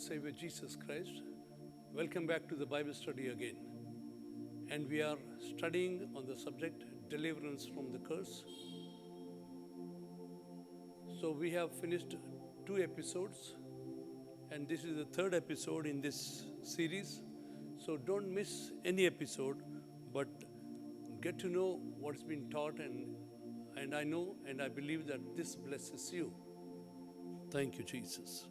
Savior Jesus Christ. Welcome back to the Bible study again. And we are studying on the subject deliverance from the curse. So we have finished 2 episodes, and this is the 3rd episode in this series. So don't miss any episode, but get to know what's been taught, and I know and I believe that this blesses you. Thank you, Jesus.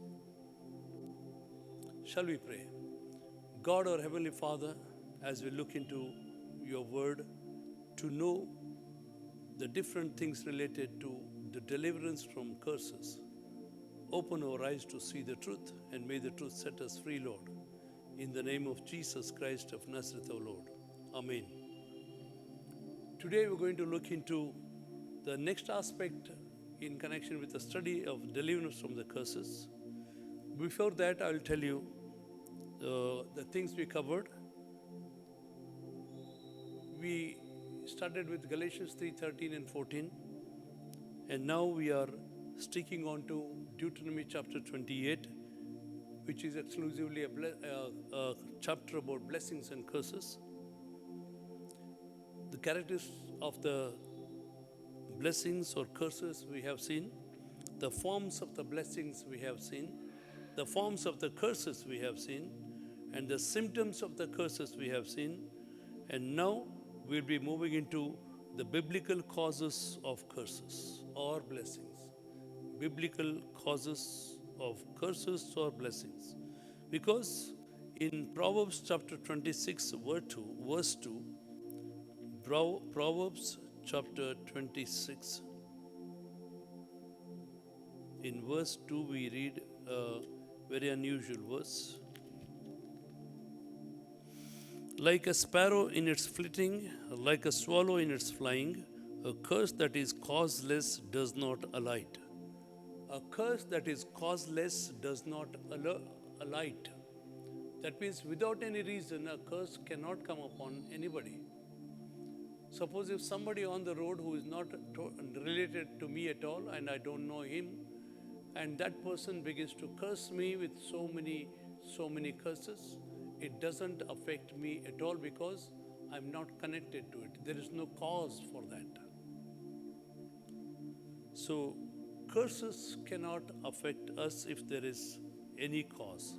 Shall we pray? God, our Heavenly Father, as we look into your word to know the different things related to the deliverance from curses, open our eyes to see the truth, and may the truth set us free, Lord. In the name of Jesus Christ of Nazareth, O Lord. Amen. Today we're going to look into the next aspect in connection with the study of deliverance from the curses. Before that, I'll tell you the things we covered. We started with Galatians 3:13 and 14, and now we are sticking on to Deuteronomy chapter 28, which is exclusively a chapter about blessings and curses. The characteristics of the blessings or curses we have seen, the forms of the blessings we have seen, the forms of the curses we have seen, and the symptoms of the curses we have seen. And now we'll be moving into the biblical causes of curses or blessings. Biblical causes of curses or blessings. Because in Proverbs chapter 26, verse 2, Proverbs chapter 26, in verse 2 we read a very unusual verse. Like a sparrow in its flitting, like a swallow in its flying, a curse that is causeless does not alight. A curse that is causeless does not alight. That means without any reason, a curse cannot come upon anybody. Suppose if somebody on the road who is not related to me at all, and I don't know him, and that person begins to curse me with so many curses, it doesn't affect me at all because I'm not connected to it. There is no cause for that. So curses cannot affect us if there is any cause.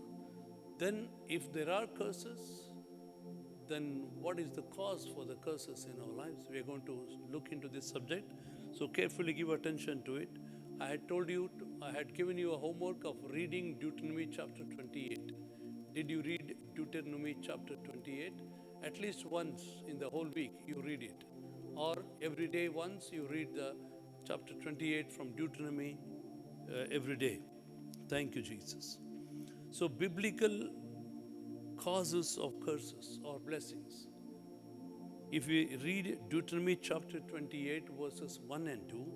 Then if there are curses, then what is the cause for the curses in our lives? We are going to look into this subject, so carefully give attention to it. I had given you a homework of reading Deuteronomy chapter 28. Did you read Deuteronomy chapter 28? At least once in the whole week you read it. Or every day once you read the chapter 28 from Deuteronomy every day. Thank you, Jesus. So biblical causes of curses or blessings. If we read Deuteronomy chapter 28 verses 1 and 2,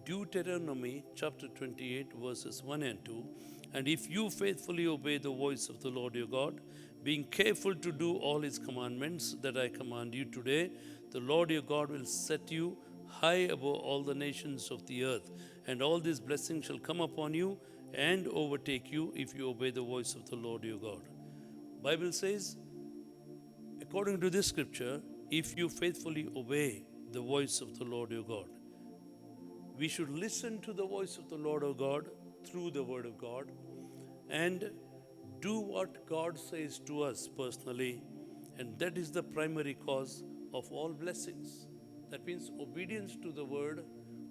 Deuteronomy chapter 28 verses 1 and 2, and if you faithfully obey the voice of the Lord your God, being careful to do all his commandments that I command you today, the Lord your God will set you high above all the nations of the earth, and all these blessings shall come upon you and overtake you if you obey the voice of the Lord your God. Bible says, according to this scripture, if you faithfully obey the voice of the Lord your God, we should listen to the voice of the Lord our God through the word of God and do what God says to us personally, and that is the primary cause of all blessings. That means obedience to the word,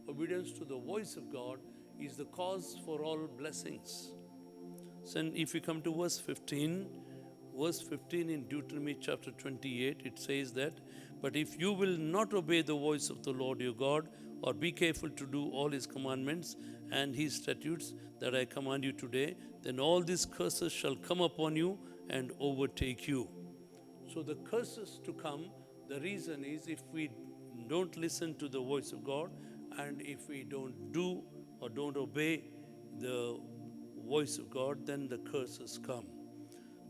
obedience to the voice of God is the cause for all blessings. So if we come to verse 15 in Deuteronomy chapter 28, it says that, but if you will not obey the voice of the Lord your God, or be careful to do all his commandments and his statutes that I command you today, then all these curses shall come upon you and overtake you. So the curses to come, the reason is if we don't listen to the voice of God, and if we don't do or don't obey the voice of God, then the curses come.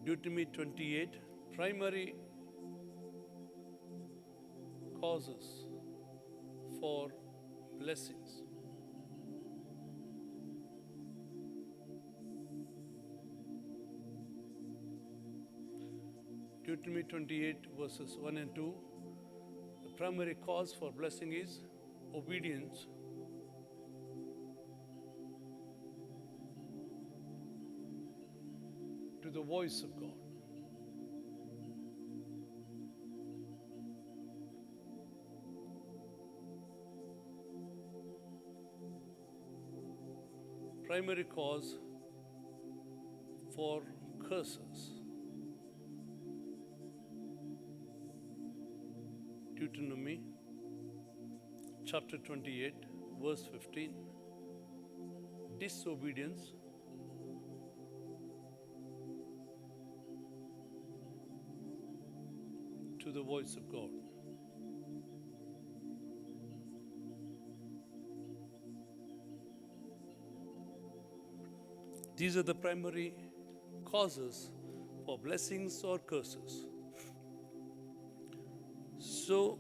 Deuteronomy 28, primary causes for blessings. Deuteronomy 28 verses 1 and 2. The primary cause for blessing is obedience. To the voice of God. Primary cause for curses. Deuteronomy chapter 28 verse 15. Disobedience to the voice of God. These are the primary causes for blessings or curses. So,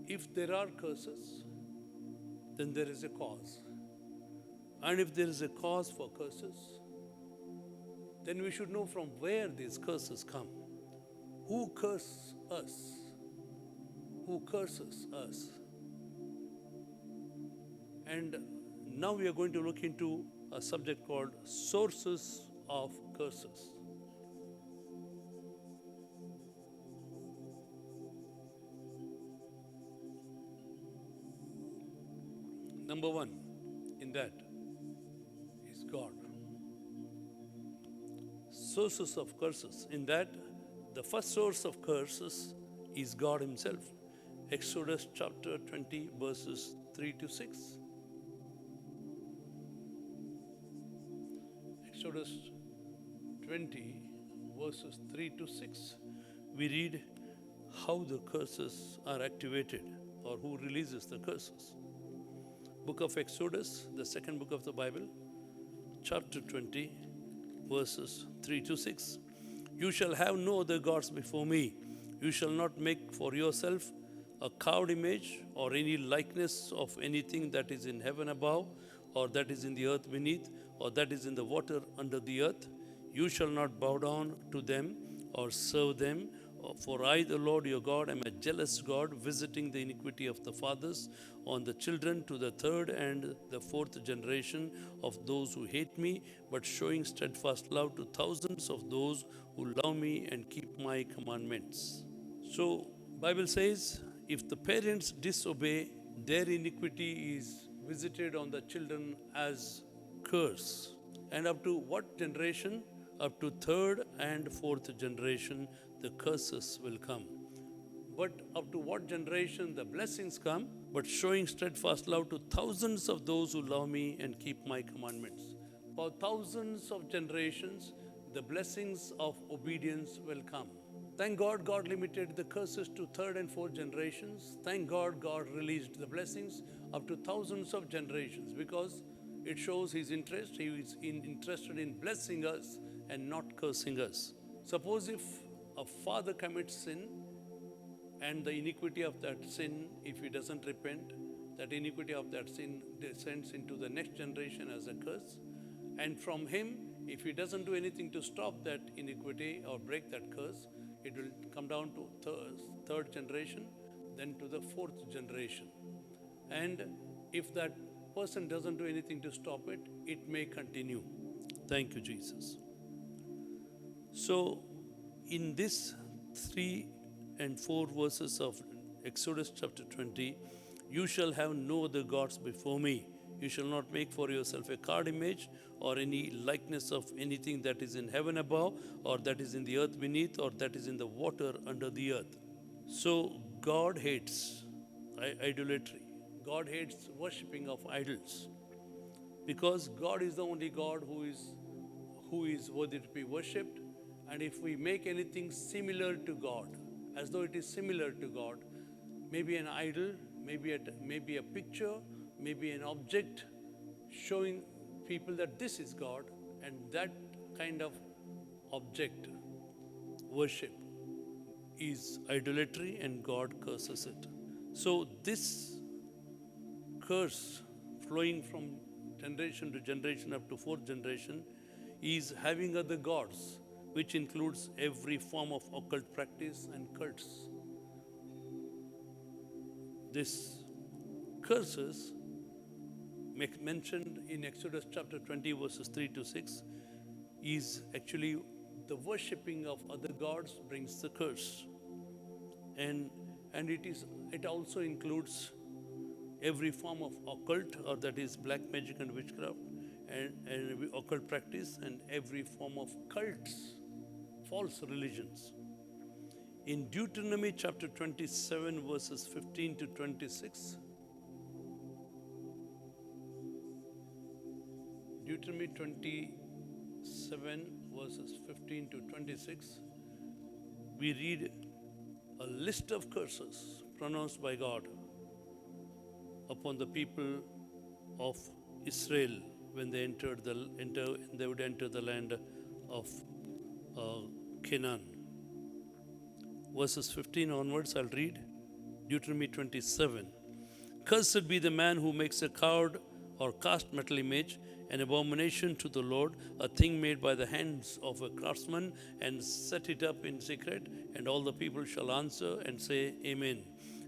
if there are curses, then there is a cause. And if there is a cause for curses, then we should know from where these curses come. Who curses us? Who curses us? And now we are going to look into a subject called sources of curses. Number one in that is God. Sources of curses. In that, the first source of curses is God Himself. Exodus chapter 20 verses 3 to 6. Exodus 20 verses 3 to 6. We read how the curses are activated or who releases the curses. Book of Exodus, the second book of the Bible, chapter 20 verses 3 to 6. You shall have no other gods before me. You shall not make for yourself a carved image or any likeness of anything that is in heaven above, or that is in the earth beneath, or that is in the water under the earth. You shall not bow down to them or serve them. For I, the Lord your God, am a jealous God, visiting the iniquity of the fathers on the children to the third and the fourth generation of those who hate me, but showing steadfast love to thousands of those who love me and keep my commandments. So, Bible says, if the parents disobey, their iniquity is visited on the children as curse. And up to what generation? Up to third and fourth generation, the curses will come. But up to what generation the blessings come? But showing steadfast love to thousands of those who love me and keep my commandments. For thousands of generations, the blessings of obedience will come. Thank God, God limited the curses to third and fourth generations. Thank God, God released the blessings up to thousands of generations, because it shows His interest. He is interested in blessing us and not cursing us. Suppose if a father commits sin, and the iniquity of that sin, if he doesn't repent, that iniquity of that sin descends into the next generation as a curse. And from him, if he doesn't do anything to stop that iniquity or break that curse, it will come down to third generation, then to the fourth generation. And if that person doesn't do anything to stop it, it may continue. Thank you, Jesus. So, in this 3 and 4 verses of Exodus chapter 20, you shall have no other gods before me. You shall not make for yourself a carved image or any likeness of anything that is in heaven above, or that is in the earth beneath, or that is in the water under the earth. So God hates idolatry. God hates worshipping of idols, because God is the only God who is worthy to be worshipped. And if we make anything similar to God, as though it is similar to God, maybe an idol, maybe a picture, maybe an object showing people that this is God, and that kind of object worship is idolatry, and God curses it. So this curse flowing from generation to generation up to fourth generation is having other gods. which includes every form of occult practice and cults. This curses mentioned in Exodus chapter 20 verses 3 to 6 is actually the worshipping of other gods brings the curse. And it also includes every form of occult, or that is black magic and witchcraft, and occult practice, and every form of cults, false religions. In Deuteronomy chapter 27 verses 15 to 26, Deuteronomy 27 verses 15 to 26, we read a list of curses pronounced by God upon the people of Israel when they would enter the land of Canaan. Verses 15 onwards, I'll read Deuteronomy 27. Cursed be the man who makes a carved or cast metal image, an abomination to the Lord, a thing made by the hands of a craftsman, and set it up in secret, and all the people shall answer and say, Amen.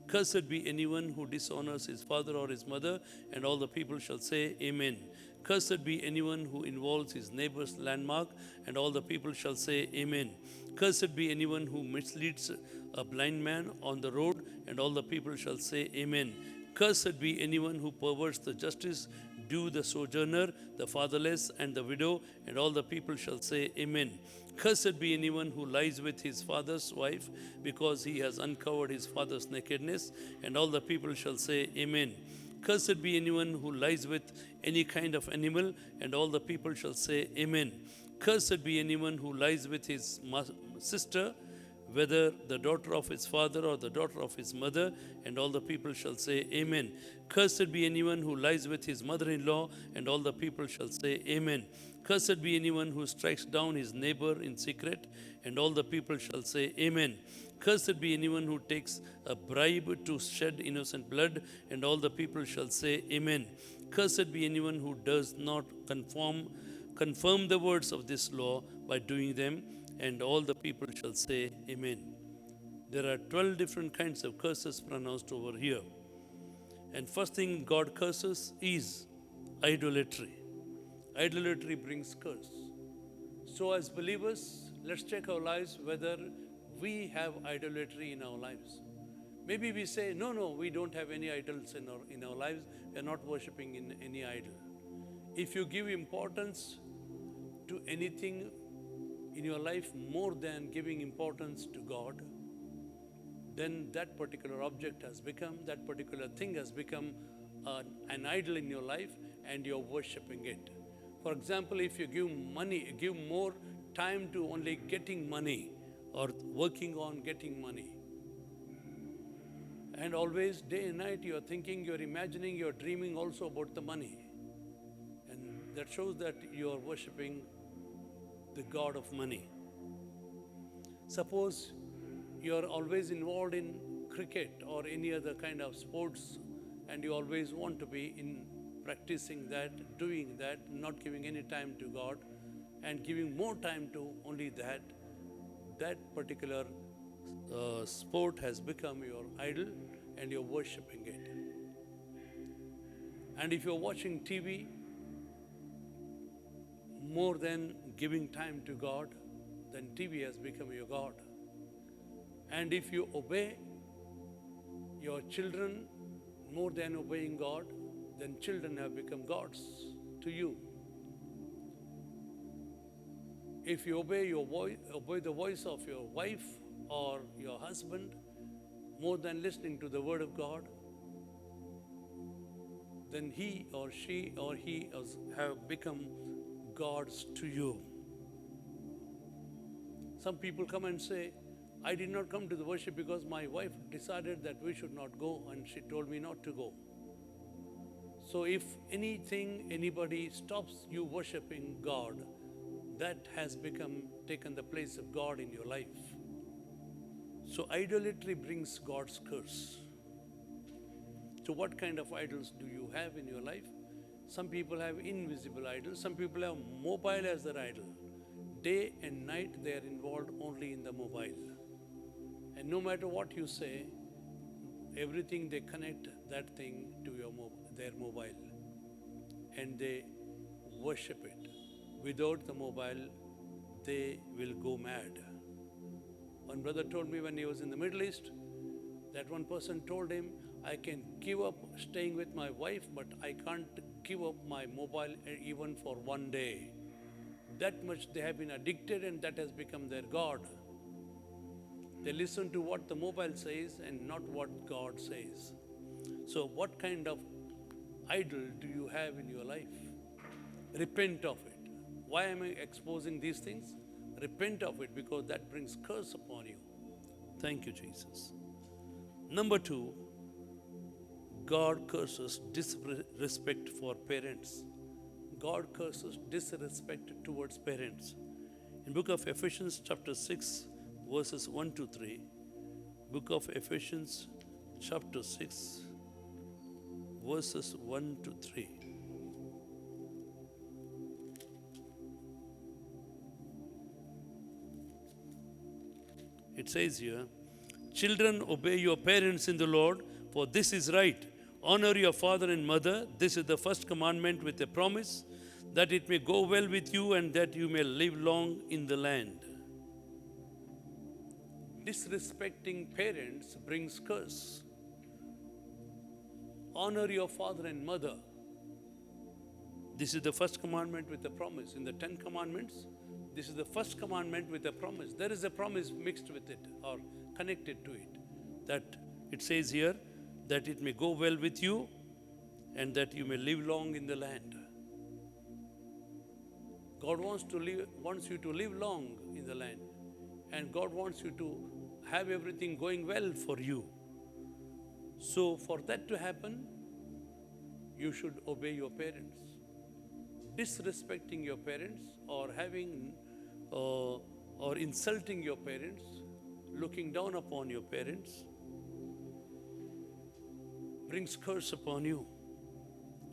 Cursed be anyone who dishonors his father or his mother, and all the people shall say, Amen. Cursed be anyone who involves his neighbor's landmark, and all the people shall say, Amen. Cursed be anyone who misleads a blind man on the road, and all the people shall say, Amen. Cursed be anyone who perverts the justice due the sojourner, the fatherless, and the widow, and all the people shall say, Amen. Cursed be anyone who lies with his father's wife, because he has uncovered his father's nakedness, and all the people shall say, Amen. Cursed be anyone who lies with any kind of animal, and all the people shall say, Amen. Cursed be anyone who lies with his sister, whether the daughter of his father or the daughter of his mother, and all the people shall say, Amen. Cursed be anyone who lies with his mother-in-law, and all the people shall say, Amen. Cursed be anyone who strikes down his neighbor in secret, and all the people shall say, Amen. Cursed be anyone who takes a bribe to shed innocent blood, and all the people shall say, Amen. Cursed be anyone who does not confirm the words of this law by doing them, and all the people shall say, Amen. There are 12 different kinds of curses pronounced over here. And first thing God curses is idolatry. Idolatry brings curse. So as believers, let's check our lives whether we have idolatry in our lives. Maybe we say, no, we don't have any idols in our lives. We are not worshipping in any idol. If you give importance to anything in your life more than giving importance to God, then that particular object has become, that particular thing has become an idol in your life, and you're worshipping it. For example, if you give more time to only getting money or working on getting money, and always day and night you're thinking, you're imagining, you're dreaming also about the money, and that shows that you're worshipping the God of money. Suppose you're always involved in cricket or any other kind of sports, and you always want to be in practicing that, doing that, not giving any time to God, and giving more time to only that particular sport has become your idol, and you're worshipping it. And if you're watching TV more than giving time to God, then TV has become your God. And if you obey your children more than obeying God, then children have become gods to you. If you obey the voice of your wife or your husband more than listening to the word of God, then he or she or he have become gods to you. Some people come and say, I did not come to the worship because my wife decided that we should not go, and she told me not to go. So if anybody stops you worshiping God, that has taken the place of God in your life. So idolatry brings God's curse. So what kind of idols do you have in your life? Some people have invisible idols. Some people have mobile as their idol. day and night they are involved only in the mobile. And no matter what you say, everything they connect that thing to their mobile, and they worship it. Without the mobile, they will go mad. One brother told me when he was in the Middle East that one person told him, I can give up staying with my wife, but I can't give up my mobile even for one day. That much they have been addicted, and that has become their God. They listen to what the mobile says and not what God says. So what kind of idol do you have in your life? Repent of it. Why am I exposing these things? Repent of it, because that brings curse upon you. Thank you, Jesus. Number 2, God curses disrespect for parents. God curses disrespect towards parents. In book of Ephesians chapter 6, verses 1 to 3, book of Ephesians chapter 6, verses 1 to 3. It says here, children, obey your parents in the Lord, for this is right. Honor your father and mother. This is the first commandment with a promise, that it may go well with you and that you may live long in the land. Disrespecting parents brings curse. Honor your father and mother. This is the first commandment with a promise. In the 10 commandments, this is the first commandment with a promise. There is a promise mixed with it or connected to it. That it says here, that it may go well with you and that you may live long in the land. God wants you to live long in the land, and God wants you to have everything going well for you. So for that to happen, you should obey your parents. Disrespecting your parents or or insulting your parents, looking down upon your parents, brings curse upon you.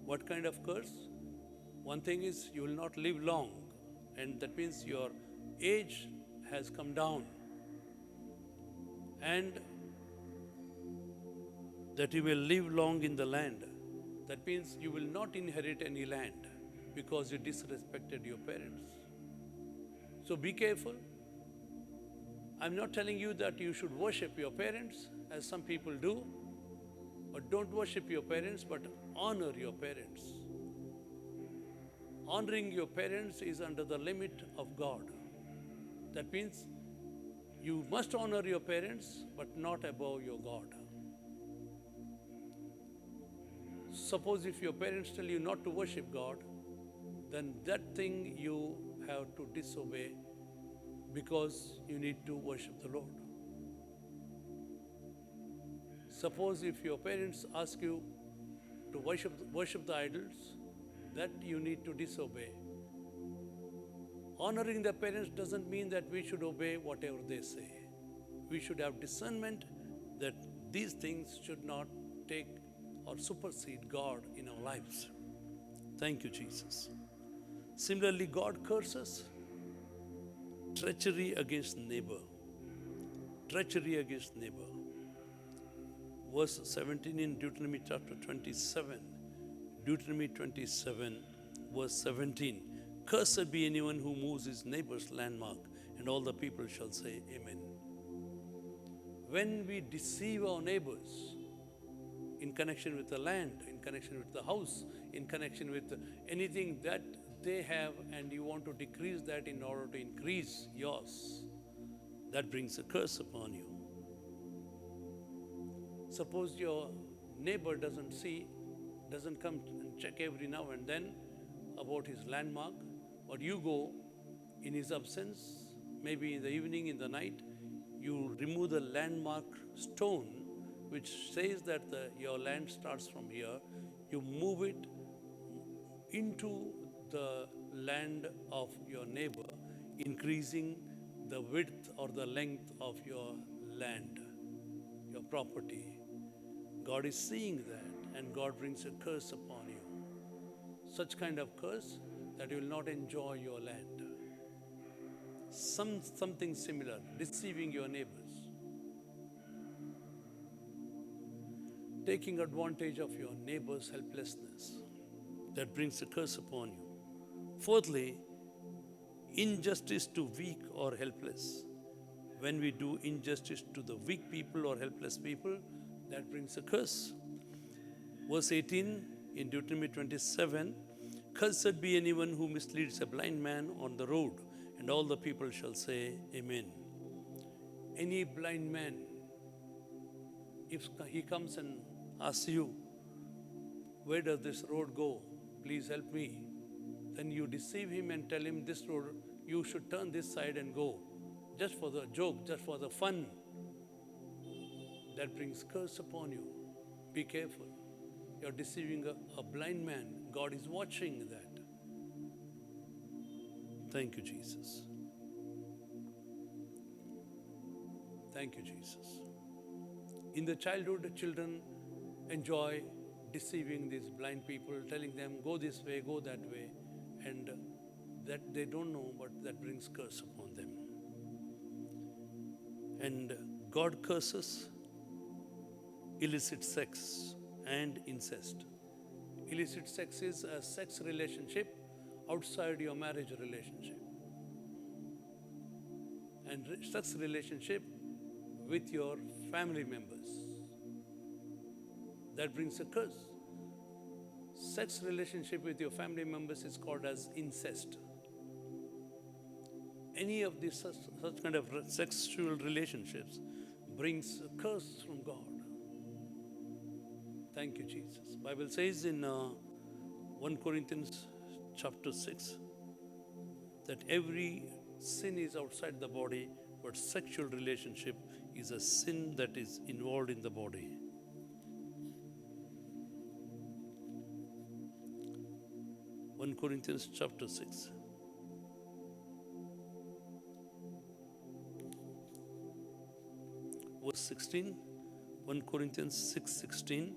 What kind of curse? One thing is, you will not live long, and that means your age has come down, and that you will live long in the land. That means you will not inherit any land because you disrespected your parents. So be careful. I'm not telling you that you should worship your parents, as some people do, but don't worship your parents, but honor your parents. Honoring your parents is under the limit of God. That means you must honor your parents, but not above your God. Suppose if your parents tell you not to worship God, then that thing you have to disobey because you need to worship the Lord. Suppose if your parents ask you to worship the idols, that you need to disobey. Honoring the parents doesn't mean that we should obey whatever they say. We should have discernment that these things should not take or supersede God in our lives. Thank you, Jesus. Similarly, God curses treachery against neighbor. Treachery against neighbor. Verse 17 in Deuteronomy chapter 27. Deuteronomy 27, verse 17. Cursed be anyone who moves his neighbor's landmark, and all the people shall say, Amen. When we deceive our neighbors in connection with the land, in connection with the house, in connection with anything that they have, and you want to decrease that in order to increase yours, that brings a curse upon you. Suppose your neighbor doesn't come and check every now and then about his landmark, but you go in his absence, maybe in the evening, in the night, you remove the landmark stone which says that your land starts from here, you move it into the land of your neighbor, increasing the width or the length of your land, your property. God is seeing that, and God brings a curse upon you. Such kind of curse that you will not enjoy your land. something similar, deceiving your neighbors, taking advantage of your neighbor's helplessness. That brings a curse upon you. Fourthly, injustice to weak or helpless. When we do injustice to the weak people or helpless people, that brings a curse. Verse 18 in Deuteronomy 27, cursed be anyone who misleads a blind man on the road, and all the people shall say, Amen. Any blind man, if he comes and asks you, where does this road go? Please help me. Then you deceive him and tell him, this road, you should turn this side and go. Just for the joke, just for the fun. That brings curse upon you. Be careful. You're deceiving a blind man. God is watching that. Thank you, Jesus. Thank you, Jesus. In the childhood, children enjoy deceiving these blind people, telling them, go this way, go that way. And that they don't know, but that brings curse upon them. And God curses illicit sex and incest. Illicit sex is a sex relationship outside your marriage relationship. And sex relationship with your family members. That brings a curse. Sex relationship with your family members is called as incest. Any of these such kind of sexual relationships brings a curse from God. Thank you, Jesus. Bible says in 1 Corinthians chapter 6 that every sin is outside the body, but sexual relationship is a sin that is involved in the body. 1 Corinthians chapter 6. Verse 16, 1 Corinthians 6:16.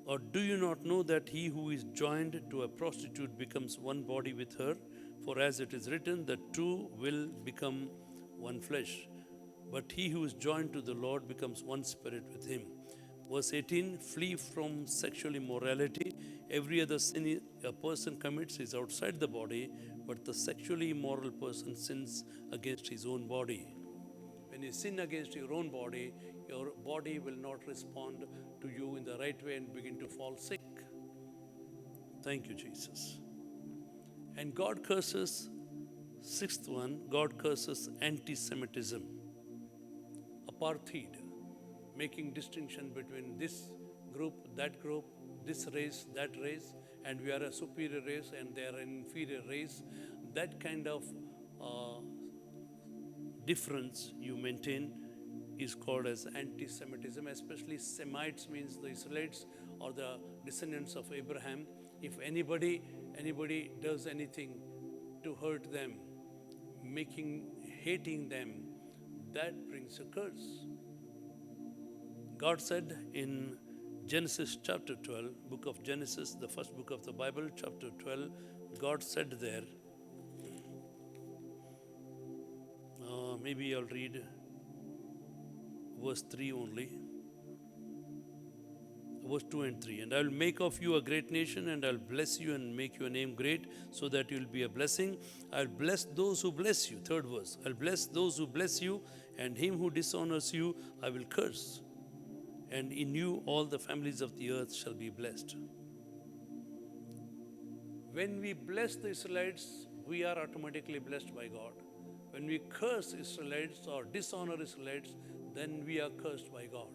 Or do you not know that he who is joined to a prostitute becomes one body with her? For as it is written, the two will become one flesh. But he who is joined to the Lord becomes one spirit with him. Verse 18, flee from sexual immorality. Every other sin a person commits is outside the body, but the sexually immoral person sins against his own body. When you sin against your own body, your body will not respond to you in the right way and begin to fall sick. Thank you, Jesus. And God curses, sixth one, God curses anti-Semitism, apartheid, making distinction between this group, this race, that race, and we are a superior race and they are an inferior race. That kind of difference you maintain is called as anti-Semitism, especially Semites means the Israelites or the descendants of Abraham. If anybody does anything to hurt them, hating them, that brings a curse. God said in Genesis chapter 12, book of Genesis, the first book of the Bible, chapter 12, God said there, maybe I'll read verse 3 only. Verse 2 and 3. And I will make of you a great nation, and I'll bless you and make your name great, so that you will be a blessing. I'll bless those who bless you. Third verse. I'll bless those who bless you, and him who dishonors you I will curse. And in you all the families of the earth shall be blessed. When we bless the Israelites, we are automatically blessed by God. When we curse Israelites or dishonor Israelites, then we are cursed by God.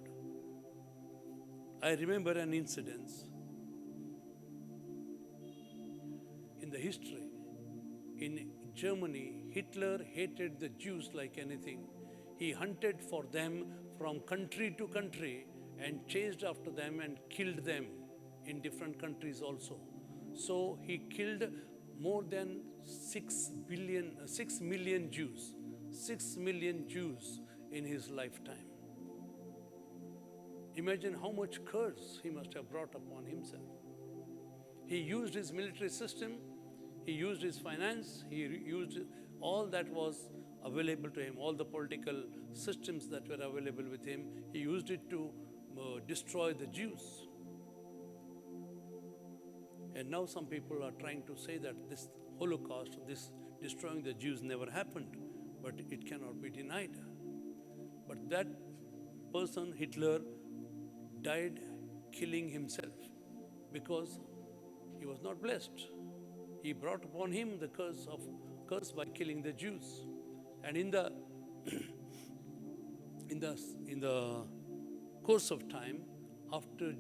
I remember an incident in the history. In Germany, Hitler hated the Jews like anything. He hunted for them from country to country and chased after them and killed them in different countries also. So he killed more than 6 million Jews. 6 million Jews in his lifetime. Imagine how much curse he must have brought upon himself. He used his military system, he used his finance, he used all that was available to him, all the political systems that were available with him, he used it to destroy the Jews. And now some people are trying to say that this Holocaust, this destroying the Jews never happened, but it cannot be denied. But that person, Hitler, died killing himself because he was not blessed. He brought upon him the curse by killing the Jews. And in the in the course of time, after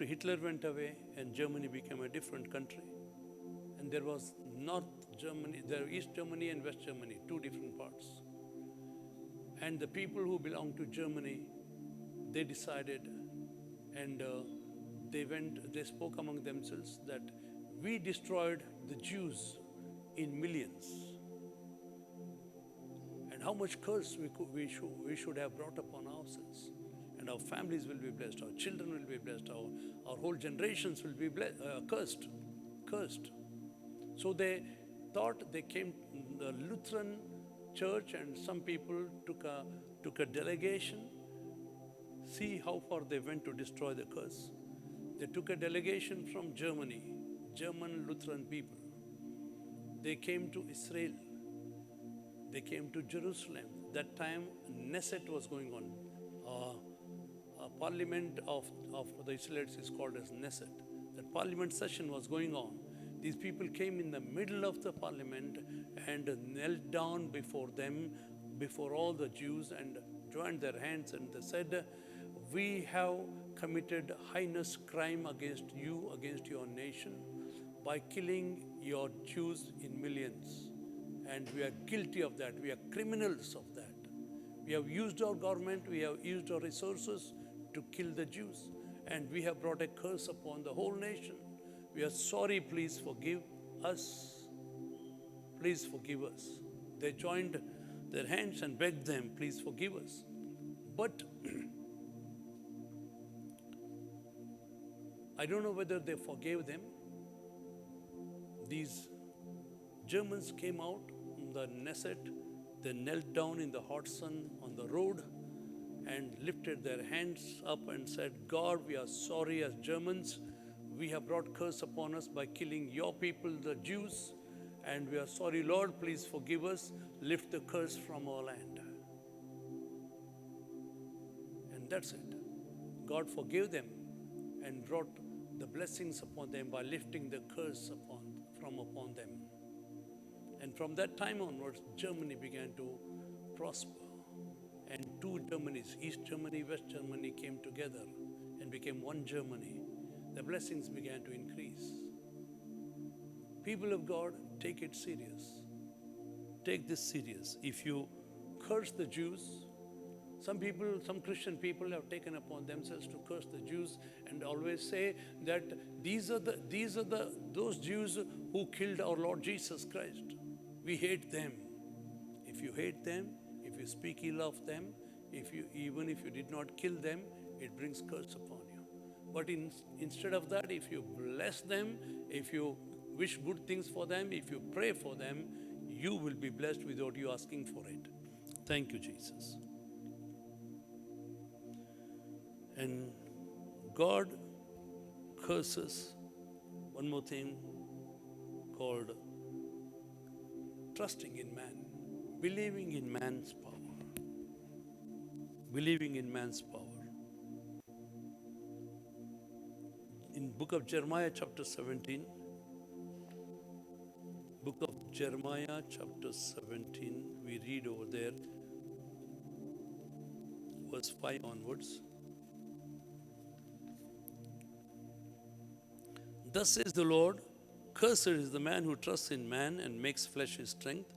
Hitler went away and Germany became a different country, and there was North Germany, there East Germany and West Germany, two different parts. And the people who belonged to Germany, they decided, and they spoke among themselves that we destroyed the Jews in millions. And how much curse we should have brought upon ourselves. And our families will be blessed, our children will be blessed, our whole generations will be cursed. So they thought, they came, the Lutheran church, and some people took a delegation. See how far they went to destroy the curse. They took a delegation from Germany, German Lutheran people. They came to Israel. They came to Jerusalem. That time, Knesset was going on. Parliament of the Israelites is called as Knesset. That parliament session was going on. These people came in the middle of the parliament and knelt down before them, before all the Jews, and joined their hands, and they said, we have committed heinous crime against you, against your nation, by killing your Jews in millions. And we are guilty of that. We are criminals of that. We have used our government, we have used our resources to kill the Jews, and we have brought a curse upon the whole nation. We are sorry, please forgive us. Please forgive us. They joined their hands and begged them, please forgive us. But I don't know whether they forgave them. These Germans came out from the Knesset, they knelt down in the hot sun on the road and lifted their hands up and said, God, we are sorry as Germans. We have brought curse upon us by killing your people, the Jews, and we are sorry, Lord, please forgive us. Lift the curse from our land. And that's it. God forgave them and brought the blessings upon them by lifting the curse from upon them. And from that time onwards, Germany began to prosper. And two Germanys, East Germany, West Germany, came together and became one Germany. The blessings began to increase. People of God, take it serious. Take this serious. If you curse the Jews, some Christian people have taken upon themselves to curse the Jews and always say that these are those Jews who killed our Lord Jesus Christ. We hate them. If you hate them, if you speak ill of them, even if you did not kill them, it brings curse upon you. But instead of that, if you bless them, if you wish good things for them, if you pray for them, you will be blessed without you asking for it. Thank you, Jesus. And God curses one more thing called trusting in man, believing in man's power. Believing in man's power. In book of Jeremiah chapter 17, book of Jeremiah chapter 17, we read over there, verse 5 onwards. Thus says the Lord, cursed is the man who trusts in man and makes flesh his strength,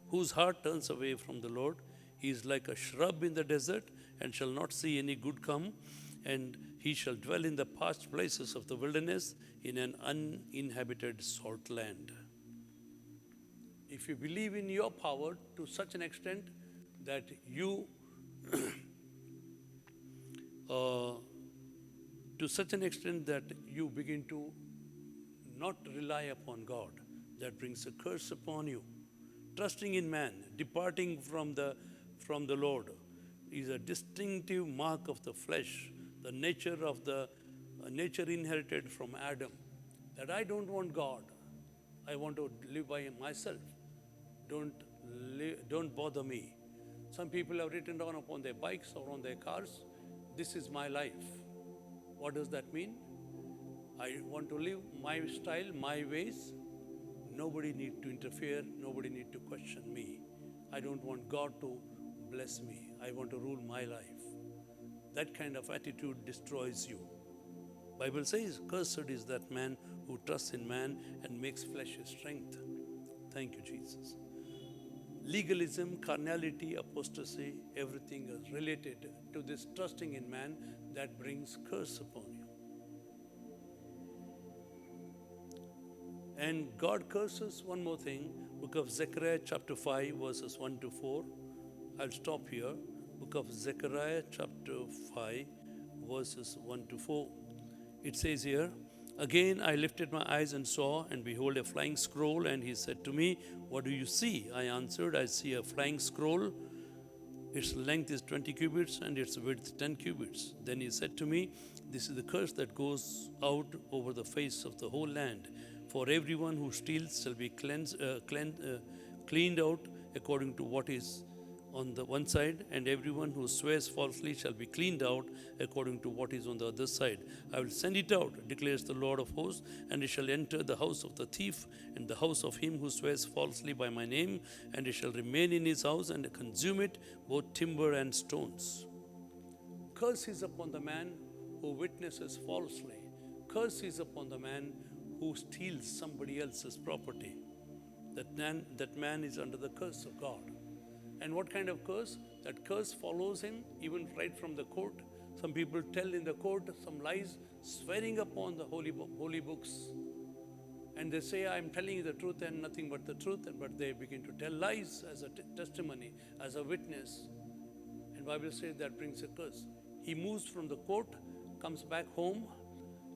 whose heart turns away from the Lord. He is like a shrub in the desert and shall not see any good come, and he shall dwell in the parched places of the wilderness in an uninhabited salt land. If you believe in your power to such an extent that you begin to not rely upon God, that brings a curse upon you. Trusting in man, departing from the Lord, is a distinctive mark of the flesh, the nature of the nature inherited from Adam. That I don't want God. I want to live by myself. Don't bother me. Some people have written down upon their bikes or on their cars, this is my life. What does that mean? I want to live my style, my ways. Nobody need to interfere. Nobody need to question me. I don't want God to bless me. I want to rule my life. That kind of attitude destroys you. Bible says, cursed is that man who trusts in man and makes flesh his strength. Thank you, Jesus. Legalism, carnality, apostasy, everything is related to this trusting in man that brings curse upon you. And God curses, one more thing, book of Zechariah chapter 5 verses 1 to 4. I'll stop here. Book of Zechariah chapter 5 verses 1 to 4. It says here, again I lifted my eyes and saw, and behold, a flying scroll, and he said to me, what do you see? I answered, I see a flying scroll. Its length is 20 cubits and its width 10 cubits. Then he said to me, this is the curse that goes out over the face of the whole land. For everyone who steals shall be cleaned out according to what is on the one side, and everyone who swears falsely shall be cleaned out according to what is on the other side. I will send it out, declares the Lord of hosts, and it shall enter the house of the thief and the house of him who swears falsely by my name, and it shall remain in his house and consume it, both timber and stones. Curse is upon the man who witnesses falsely. Curse is upon the man who steals somebody else's property. That man is under the curse of God. And what kind of curse? That curse follows him even right from the court. Some people tell in the court some lies, swearing upon the holy books. And they say, I am telling you the truth and nothing but the truth. But they begin to tell lies as a testimony, as a witness. And Bible says that brings a curse. He moves from the court, comes back home,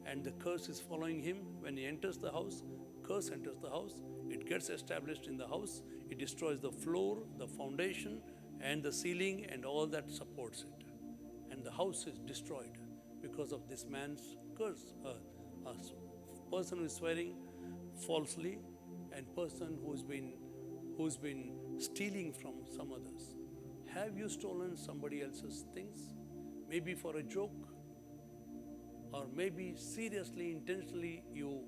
and the curse is following him. When he enters the house, curse enters the house. It gets established in the house. It destroys the floor, the foundation, and the ceiling, and all that supports it. And the house is destroyed because of this man's curse. A person who is swearing falsely, and person who's been stealing from some others. Have you stolen somebody else's things? Maybe for a joke, or maybe seriously, intentionally, you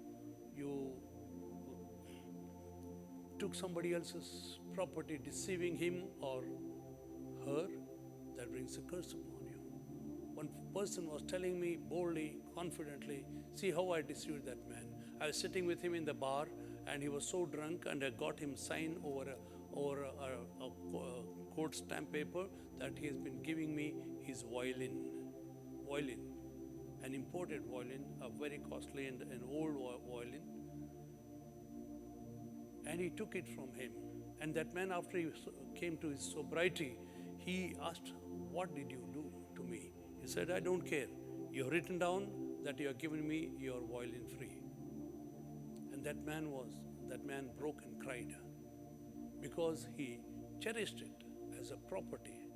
took somebody else's property, deceiving him or her. That brings a curse upon you. One person was telling me boldly, confidently, see how I deceived that man. I was sitting with him in the bar, and he was so drunk, and I got him sign over a court stamp paper that he has been giving me his violin, an imported violin, a very costly and an old violin. And he took it from him. And that man, after he came to his sobriety, he asked, what did you do to me? He said, I don't care. You have written down that you have given me your violin free. And that man broke and cried because he cherished it as a property,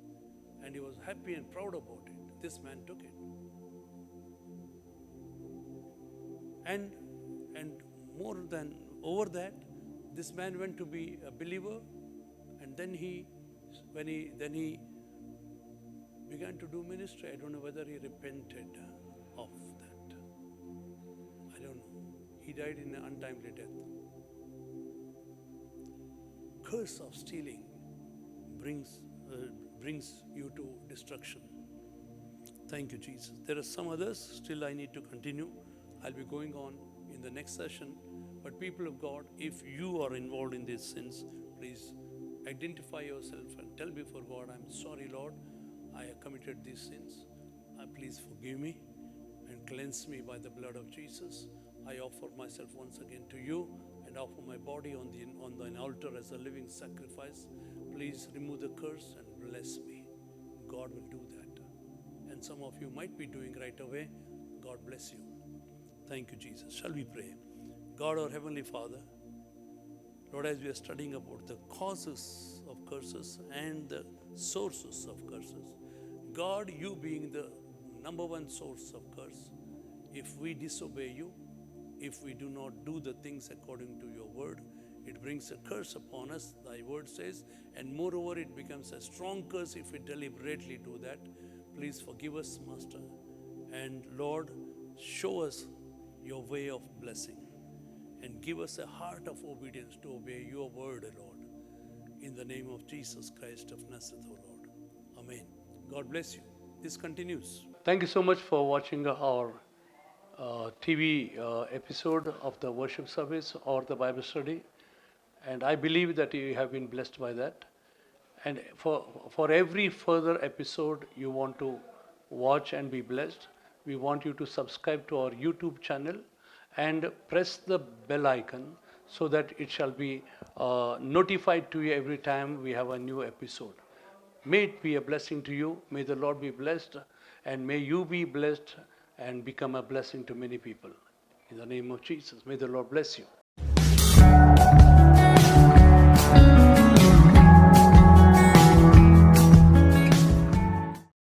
and he was happy and proud about it. This man took it. And more than over that, this man went to be a believer, and then he began to do ministry. I don't know whether he repented of that. I don't know. He died in an untimely death. Curse of stealing brings you to destruction. Thank you, Jesus. There are some others. Still, I need to continue. I'll be going on in the next session. But people of God, if you are involved in these sins, please identify yourself and tell before God, I'm sorry, Lord, I have committed these sins. Please forgive me and cleanse me by the blood of Jesus. I offer myself once again to you and offer my body on the altar as a living sacrifice. Please remove the curse and bless me. God will do that. And some of you might be doing right away. God bless you. Thank you, Jesus. Shall we pray? God, our Heavenly Father, Lord, as we are studying about the causes of curses and the sources of curses, God, you being the number one source of curse, if we disobey you, if we do not do the things according to your word, it brings a curse upon us, thy word says, and moreover, it becomes a strong curse if we deliberately do that. Please forgive us, Master. And Lord, show us your way of blessing and give us a heart of obedience to obey your word, Lord. In the name of Jesus Christ of Nazareth, O Lord. Amen. God bless you. This continues. Thank you so much for watching our TV episode of the worship service or the Bible study. And I believe that you have been blessed by that. And for every further episode you want to watch and be blessed, we want you to subscribe to our YouTube channel and press the bell icon so that it shall be notified to you every time we have a new episode. May it be a blessing to you. May the Lord be blessed, and may you be blessed and become a blessing to many people. In the name of Jesus, may the Lord bless you.